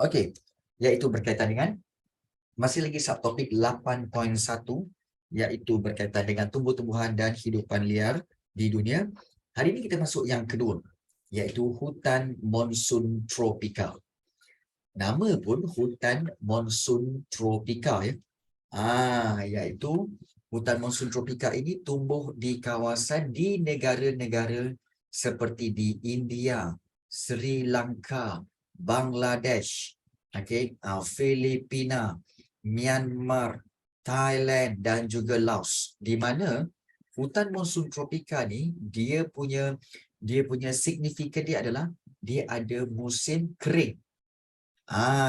Okey, iaitu berkaitan dengan masih lagi subtopik 8.1 iaitu berkaitan dengan tumbuh-tumbuhan dan hidupan liar di dunia. Hari ini kita masuk yang kedua iaitu hutan monsun tropika. Nama pun hutan monsun tropika ya. Iaitu hutan monsun tropika ini tumbuh di kawasan di negara-negara seperti di India, Sri Lanka, Bangladesh, Filipina, Myanmar, Thailand dan juga Laos. Di mana hutan monsun tropika ni dia punya signifikan dia adalah dia ada musim kering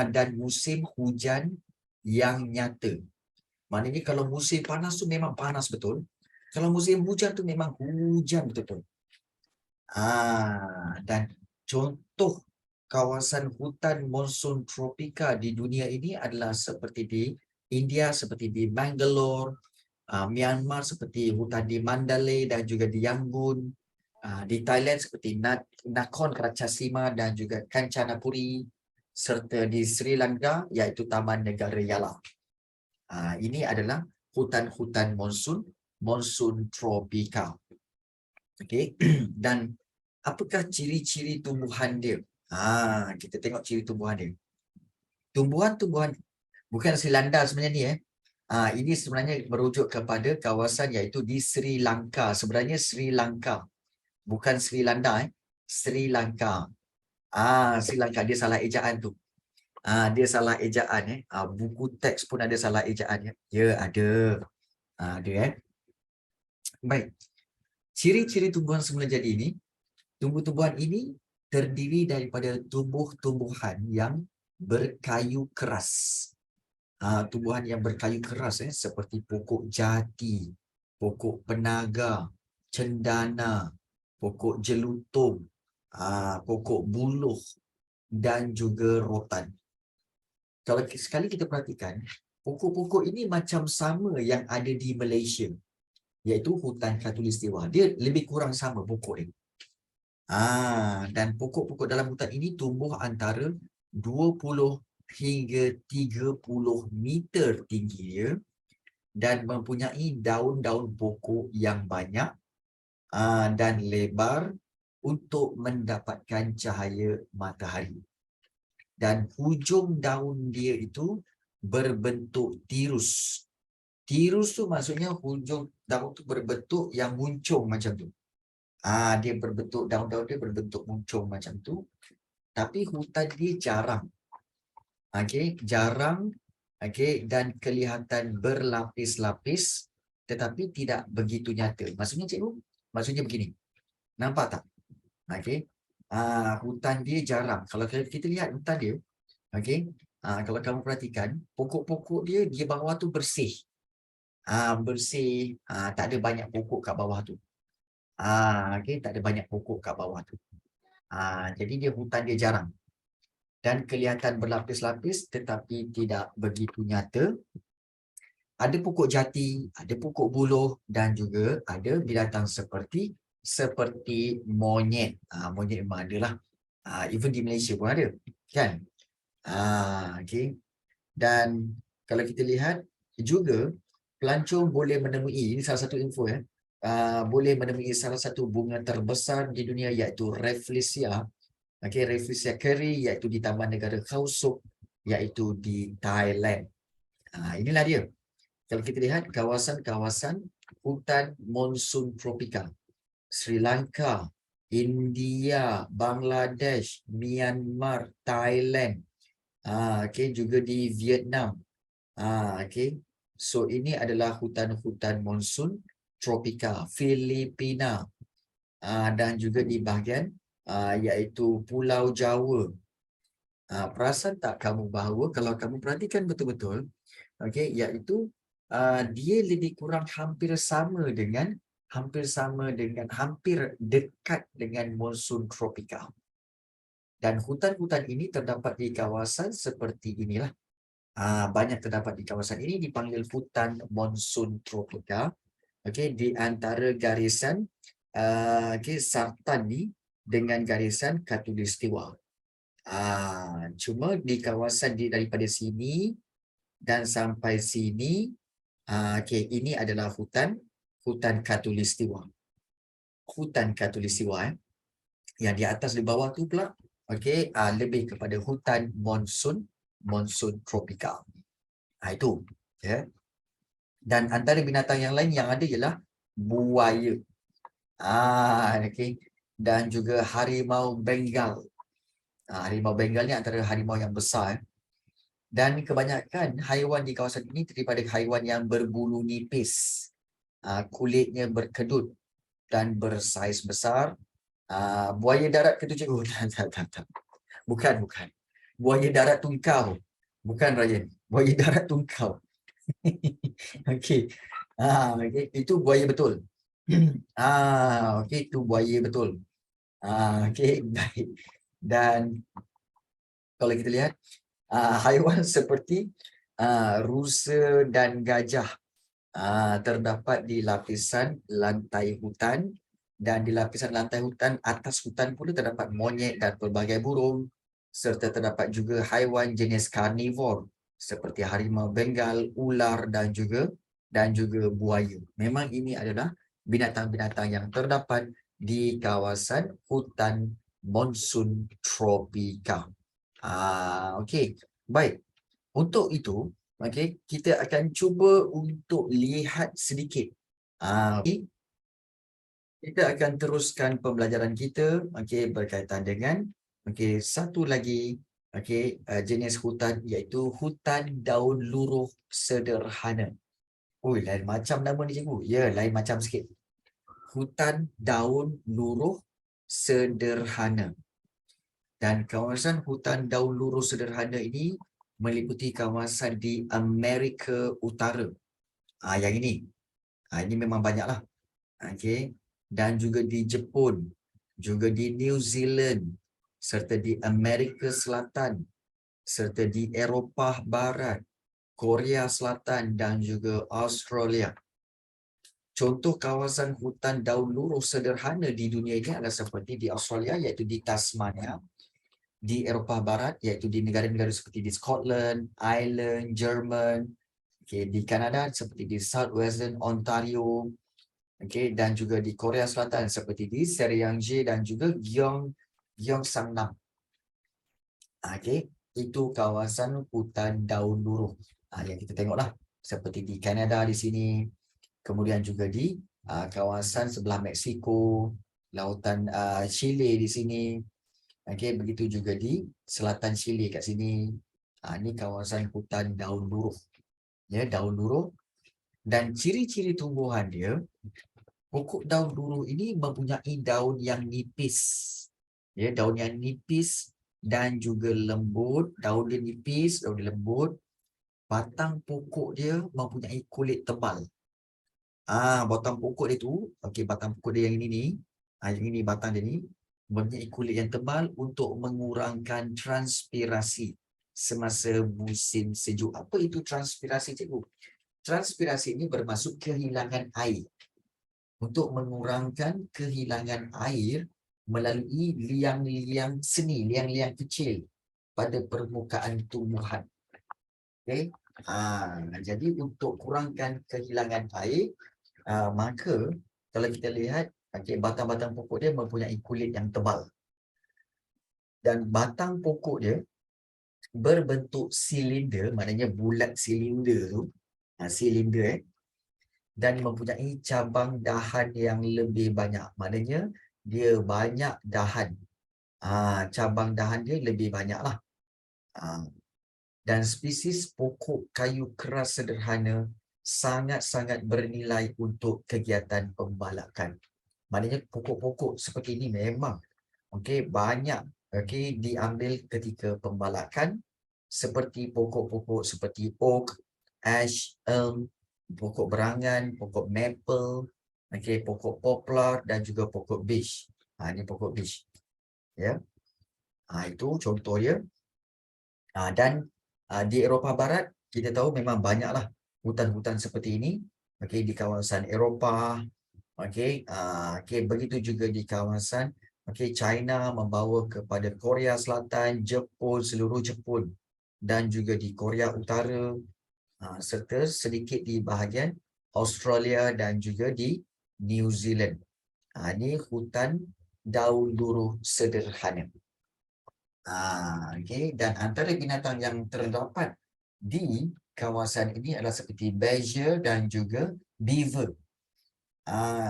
dan musim hujan yang nyata. Maknanya kalau musim panas tu memang panas betul. Kalau musim hujan tu memang hujan betul-betul. Dan contoh kawasan hutan monsun tropika di dunia ini adalah seperti di India, seperti di Bangalore, Myanmar seperti hutan di Mandalay dan juga di Yangon, di Thailand seperti Nakhon Ratchasima dan juga Kanchanaburi, serta di Sri Lanka iaitu Taman Negara Yala. Ini adalah hutan-hutan monsun tropika. Okey. Dan apakah ciri-ciri tumbuhan dia? Kita tengok ciri tumbuhan dia. Tumbuhan-tumbuhan bukan Sri Lanka sebenarnya ni ini sebenarnya merujuk kepada kawasan iaitu di Sri Lanka. Sebenarnya Sri Lanka, bukan Sri Lanka Sri Lanka. Sri Lanka, dia salah ejaan tu. Dia salah ejaan buku teks pun ada salah ejaan ya. Ya ada. Ada Baik. Ciri-ciri tumbuhan semula jadi ini, tumbuh-tumbuhan ini terdiri daripada tumbuh-tumbuhan yang berkayu keras. Tumbuhan yang berkayu keras seperti pokok jati, pokok penaga, cendana, pokok jelutong, pokok buluh dan juga rotan. Kalau sekali kita perhatikan, pokok-pokok ini macam sama yang ada di Malaysia, iaitu hutan khatulistiwa. Dia lebih kurang sama pokok dia. Dan pokok-pokok dalam hutan ini tumbuh antara 20 hingga 30 meter tinggi dia dan mempunyai daun-daun pokok yang banyak dan lebar untuk mendapatkan cahaya matahari. Dan hujung daun dia itu berbentuk tirus. Tirus tu maksudnya hujung daun tu berbentuk yang muncung macam tu. Dia berbentuk, daun-daun dia berbentuk muncung macam tu. Tapi hutan dia jarang. Jarang dan kelihatan berlapis-lapis tetapi tidak begitu nyata. Maksudnya cikgu? Maksudnya begini. Nampak tak? Hutan dia jarang. Kalau kita lihat hutan dia, kalau kamu perhatikan, pokok-pokok dia di bawah tu bersih. Bersih, tak ada banyak pokok kat bawah tu. Tak ada banyak pokok kat bawah tu. Jadi dia hutan dia jarang. Dan kelihatan berlapis-lapis tetapi tidak begitu nyata. Ada pokok jati, ada pokok buluh dan juga ada binatang seperti monyet. Monyet memang ada lah. Even di Malaysia pun ada. Kan? Dan kalau kita lihat juga, pelancong boleh menemui, ini salah satu info boleh menemui salah satu bunga terbesar di dunia iaitu Rafflesia. Rafflesia Curry iaitu di Taman Negara Khao Sok iaitu di Thailand. Inilah dia. Kalau kita lihat kawasan-kawasan hutan monsun tropika. Sri Lanka, India, Bangladesh, Myanmar, Thailand. Juga di Vietnam. So ini adalah hutan-hutan monsun tropika. Filipina dan juga di bahagian iaitu Pulau Jawa. Perasan tak kamu bahawa kalau kamu perhatikan betul-betul, iaitu dia lebih kurang hampir dekat dengan monsun tropika. Dan hutan-hutan ini terdapat di kawasan seperti inilah. Banyak terdapat di kawasan ini dipanggil hutan monsun tropika. Di antara garisan Sartani dengan garisan Khatulistiwa. Cuma di kawasan daripada sini dan sampai sini, okey, ini adalah hutan khatulistiwa. Hutan khatulistiwa, yang di atas di bawah tu pula, okey, lebih kepada hutan monsun tropika. Itu, ya. Dan antara binatang yang lain yang ada ialah buaya. Okey. Dan juga harimau Bengal. Harimau Bengal ni antara harimau yang besar. Dan kebanyakan haiwan di kawasan ini daripada haiwan yang berbulu nipis. Kulitnya berkedut dan bersaiz besar. Buaya darat ke tu cikgu? Tak. Bukan. Buaya darat tungkau. Bukan, Ryan. Buaya darat tungkau. Okey. Okey. Itu buaya betul. Okey, itu buaya betul. Okey, baik. Dan kalau kita lihat haiwan seperti rusa dan gajah terdapat di lapisan lantai hutan, dan di lapisan lantai hutan atas hutan pula terdapat monyet dan pelbagai burung, serta terdapat juga haiwan jenis karnivor seperti harimau Bengal, ular dan juga buaya. Memang ini adalah binatang-binatang yang terdapat di kawasan hutan monsun tropika. Okey, baik. Untuk itu, okey, kita akan cuba untuk lihat sedikit. Okey, kita akan teruskan pembelajaran kita, okey, berkaitan dengan satu lagi jenis hutan, iaitu hutan daun luruh sederhana. Lain macam nama ni cikgu. Ya, lain macam sikit. Hutan daun luruh sederhana. Dan kawasan hutan daun luruh sederhana ini meliputi kawasan di Amerika Utara. Yang ini. Ini memang banyaklah. Okey. Dan juga di Jepun, juga di New Zealand, serta di Amerika Selatan, serta di Eropah Barat, Korea Selatan dan juga Australia. Contoh kawasan hutan daun luruh sederhana di dunia ini adalah seperti di Australia, iaitu di Tasmania, di Eropah Barat, iaitu di negara-negara seperti di Scotland, Ireland, Jerman, di Kanada seperti di Southwestern Ontario, dan juga di Korea Selatan seperti di Seryangje dan juga Gyeongsangnam. Itu kawasan hutan daun luruh yang kita tengoklah, seperti di Kanada di sini, kemudian juga di kawasan sebelah Mexico, lautan Chile di sini. Begitu juga di selatan Chile kat sini. Ini kawasan hutan daun luruh. Ya, daun luruh. Dan ciri-ciri tumbuhan dia, pokok daun luruh ini mempunyai daun yang nipis. Ya, daun yang nipis dan juga lembut. Daun dia nipis, daun dia lembut. Batang pokok dia mempunyai kulit tebal. Batang pokok dia tu, batang pokok dia yang ini ni, yang ini batang dia ni, mempunyai kulit yang tebal untuk mengurangkan transpirasi semasa musim sejuk. Apa itu transpirasi, cikgu? Transpirasi ini bermaksud kehilangan air. Untuk mengurangkan kehilangan air melalui liang-liang seni, liang-liang kecil pada permukaan tumbuhan. Jadi untuk kurangkan kehilangan air, maka kalau kita lihat, batang-batang pokok dia mempunyai kulit yang tebal. Dan batang pokok dia berbentuk silinder, maknanya bulat silinder tu, silinder dan mempunyai cabang dahan yang lebih banyak. Maknanya dia banyak dahan. Cabang dahan dia lebih banyaklah. Dan spesies pokok kayu keras sederhana sangat-sangat bernilai untuk kegiatan pembalakan. Maknanya pokok-pokok seperti ini memang banyak diambil ketika pembalakan, seperti pokok-pokok seperti oak, ash, elm, pokok berangan, pokok maple, pokok poplar dan juga pokok beech. Ini pokok beech. Ya. Itu contoh dia. Dan di Eropah Barat, kita tahu memang banyaklah hutan-hutan seperti ini, di kawasan Eropah, begitu juga di kawasan Okey, China membawa kepada Korea Selatan, Jepun, seluruh Jepun dan juga di Korea Utara, serta sedikit di bahagian Australia dan juga di New Zealand. Ini hutan daun luruh sederhana. Okey, dan antara binatang yang terdapat di kawasan ini adalah seperti badger dan juga beaver.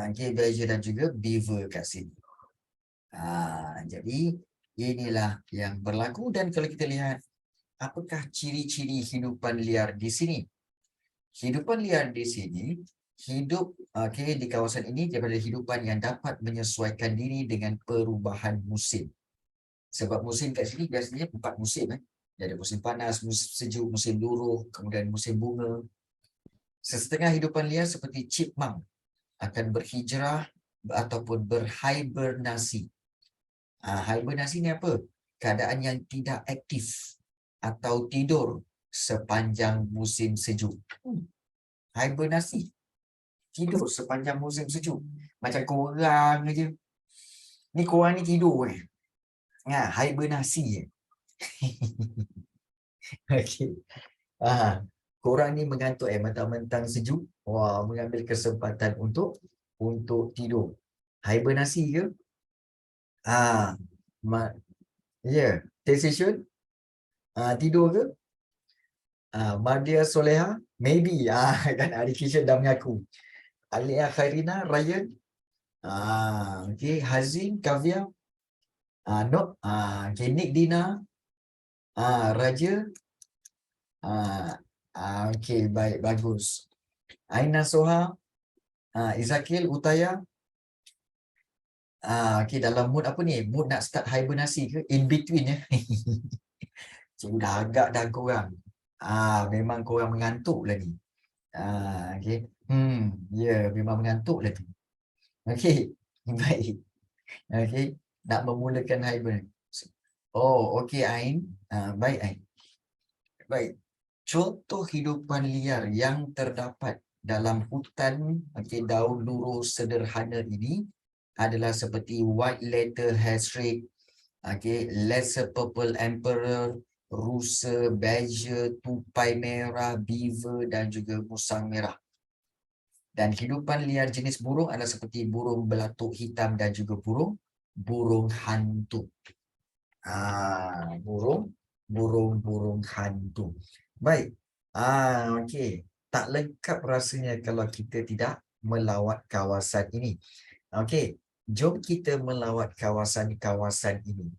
Okey, badger dan juga beaver kat sini. Jadi inilah yang berlaku, dan kalau kita lihat apakah ciri-ciri hidupan liar di sini. Hidupan liar di sini hidup di kawasan ini daripada hidupan yang dapat menyesuaikan diri dengan perubahan musim. Sebab musim kat sini biasanya 4 musim. Ada musim panas, musim sejuk, musim luruh, kemudian musim bunga. Sesetengah hidupan liar seperti chipmunk akan berhijrah ataupun berhibernasi. Hibernasi ni apa? Keadaan yang tidak aktif atau tidur sepanjang musim sejuk. Hibernasi. Tidur sepanjang musim sejuk. Macam korang aja. Ni korang ni tidur hibernasi Okey. Korang ni mengantuk mentang-mentang sejuk. Wah, mengambil kesempatan untuk tidur. Hibernasi ke? Ah, yeah. Decision? Tidur ke? Mardia Soleha, maybe. Kan Ari Kishan dah mengaku. Alia Khairina, Ryan. Okay. Hazin, Kavya. No. Okay. Nick Dina. Raja. Okay, baik, bagus. Aina Soha. Izakil, Utaya. Okay, dalam mood apa ni? Mood nak start hibernasi ke? In between ya. Dah agak dah korang. Memang korang mengantuk lah ni. Okay. Memang mengantuk lah tu. Okay. Baik. Okay. Nak memulakan hibernasi. Okay Ain. Baik Ain. Baik. Contoh hidupan liar yang terdapat dalam hutan daun luruh sederhana ini adalah seperti white letter hasrig, lesser purple emperor, rusa, badger, tupai merah, beaver dan juga musang merah. Dan hidupan liar jenis burung adalah seperti burung belatuk hitam dan juga burung hantu. Burung hantu. Baik. Okey. Tak lengkap rasanya kalau kita tidak melawat kawasan ini. Okey. Jom kita melawat kawasan-kawasan ini.